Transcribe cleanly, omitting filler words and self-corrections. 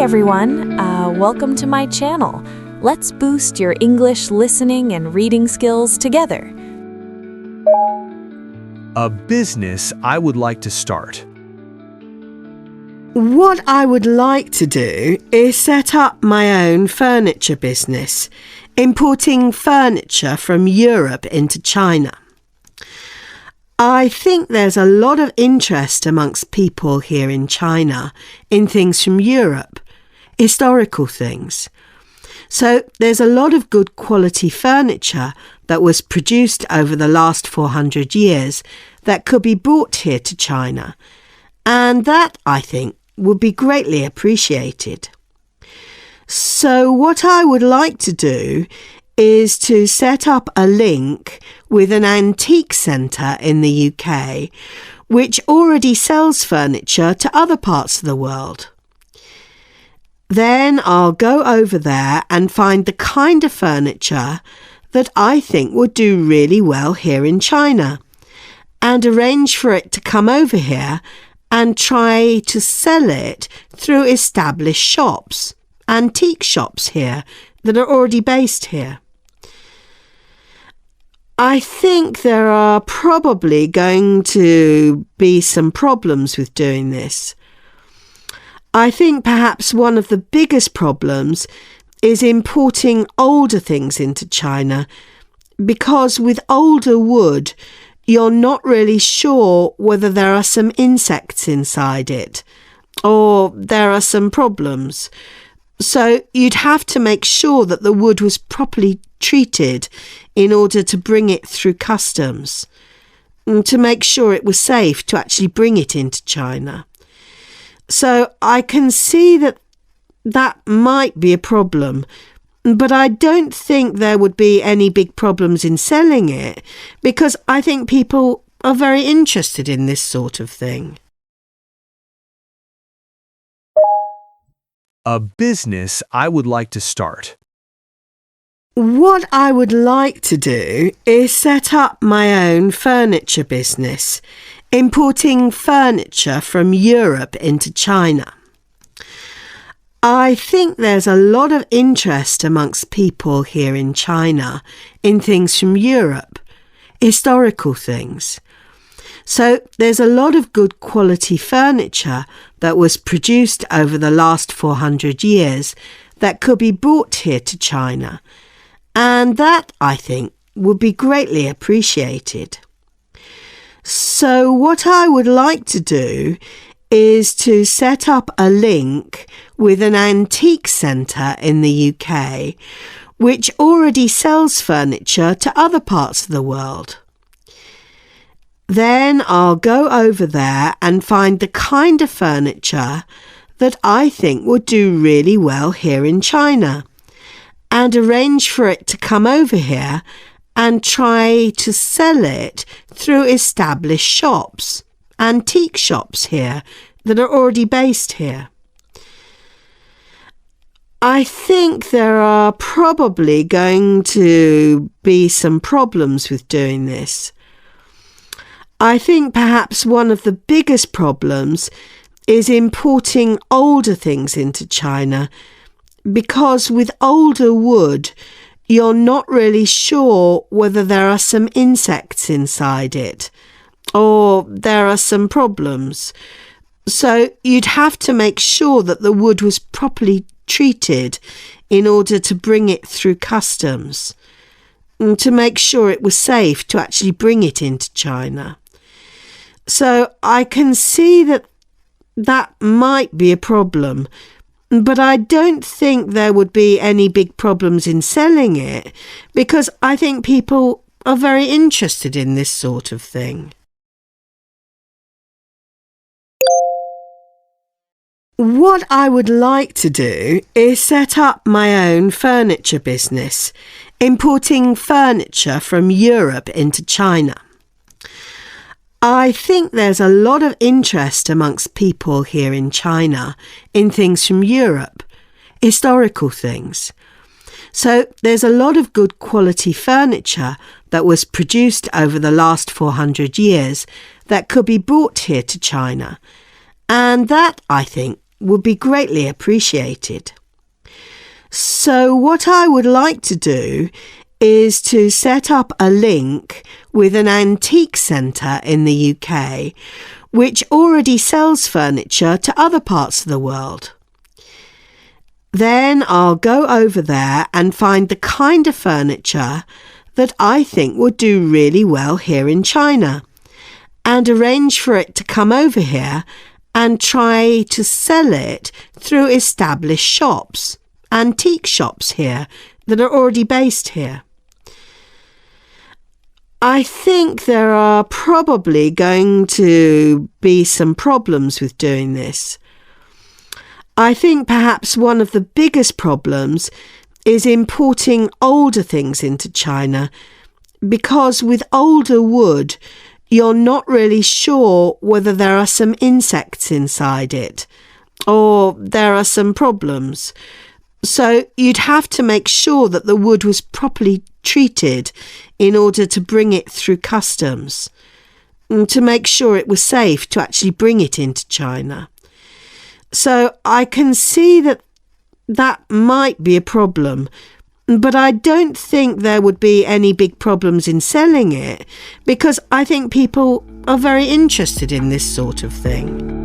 everyone, welcome to my channel. Let's boost your English listening and reading skills together. A business I would like to start. What I would like to do is set up my own furniture business, importing furniture from Europe into China. I think there's a lot of interest amongst people here in China in things from Europe, historical things. So there's a lot of good quality furniture that was produced over the last 400 years that could be brought here to China. And that, I think, would be greatly appreciated. So what I would like to do is to set up a link with an antique centre in the UK which already sells furniture to other parts of the world. Then I'll go over there and find the kind of furniture that I think would do really well here in China and arrange for it to come over here and try to sell it through established shops, antique shops here that are already based here. I think there are probably going to be some problems with doing this. I think perhaps one of the biggest problems is importing older things into China, because with older wood, you're not really sure whether there are some insects inside it or there are some problems. So you'd have to make sure that the wood was properly treated in order to bring it through customs, and to make sure it was safe to actually bring it into China. So I can see that might be a problem, but I don't think there would be any big problems in selling it, because I think people are very interested in this sort of thing. A business I would like to start. What I would like to do is set up my own furniture business, importing furniture from Europe into China. I think there's a lot of interest amongst people here in China in things from Europe, historical things. So there's a lot of good quality furniture that was produced over the last 400 years that could be brought here to China. And that, I think, would be greatly appreciated. So what I would like to do is to set up a link with an antique centre in the UK which already sells furniture to other parts of the world. Then I'll go over there and find the kind of furniture that I think would do really well here in China and arrange for it to come over here and try to sell it through established shops, antique shops here that are already based here. I think there are probably going to be some problems with doing this. I think perhaps one of the biggest problems is importing older things into China, because with older wood, you're not really sure whether there are some insects inside it or there are some problems. So you'd have to make sure that the wood was properly treated in order to bring it through customs, and to make sure it was safe to actually bring it into China. So I can see that might be a problem, but I don't think there would be any big problems in selling it, because I think people are very interested in this sort of thing. What I would like to do is set up my own furniture business, importing furniture from Europe into China. I think there's a lot of interest amongst people here in China in things from Europe, historical things. So there's a lot of good quality furniture that was produced over the last 400 years that could be brought here to China. And that, I think, would be greatly appreciated. So what I would like to do is to set up a link with an antique centre in the UK which already sells furniture to other parts of the world. Then I'll go over there and find the kind of furniture that I think would do really well here in China and arrange for it to come over here and try to sell it through established shops, antique shops here that are already based here. I think there are probably going to be some problems with doing this. I think perhaps one of the biggest problems is importing older things into China, because with older wood, you're not really sure whether there are some insects inside it or there are some problems. So you'd have to make sure that the wood was properly treated in order to bring it through customs, and to make sure it was safe to actually bring it into China. So I can see that might be a problem, but I don't think there would be any big problems in selling it, because I think people are very interested in this sort of thing.